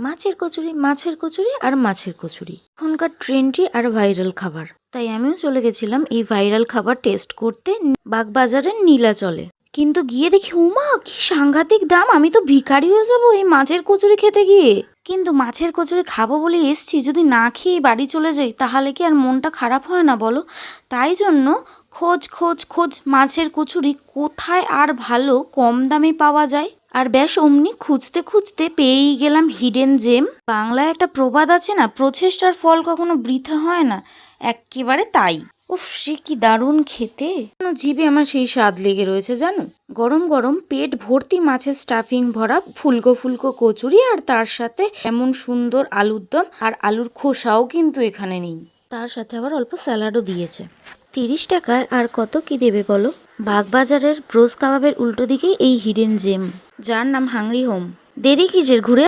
মাছের কচুরি, মাছের কচুরি আর মাছের কচুরি এখনকার ট্রেন্ডি আর ভাইরাল খাবার। তাই আমিও চলে গেছিলাম এই ভাইরাল খাবার টেস্ট করতে বাগবাজারের নীলাচলে। কিন্তু গিয়ে দেখি উমা কি সাংঘাতিক দাম, আমি তো ভিখারি হয়ে যাবো এই মাছের কচুরি খেতে গিয়ে। কিন্তু মাছের কচুরি খাবো বলে এসছি, যদি না খেয়ে বাড়ি চলে যাই তাহলে কি আর মনটা খারাপ হয় না বলো? তাই জন্য খোঁজ খোঁজ খোঁজ মাছের কচুরি কোথায় আর ভালো কম দামে পাওয়া যায়। আর ব্যাস অমনি খুঁজতে খুঁজতে পেয়েই গেলাম হিডেন জেম। বাংলায় একটা প্রবাদ আছে না, প্রচেষ্টার ফল কখনো বৃথা হয় না, এক্কেবারে তাই। উফ, সে কি দারুণ খেতে, জিভে আমার সেই স্বাদ লেগে রয়েছে জানো। গরম গরম পেট ভর্তি মাছের স্টাফিং ভরা ফুলকো ফুলকো কচুরি, আর তার সাথে এমন সুন্দর আলুর দম, আর আলুর খোসাও কিন্তু এখানে নেই, তার সাথে আবার অল্প স্যালাডও দিয়েছে। 30 টাকায় আর কত কি দেবে বলো? বাগবাজারের ব্রোস কাবাবের উল্টো দিকেই এই হিডেন জেম, যার নাম হাংরি হোম। দেরি কিসের, ঘুরে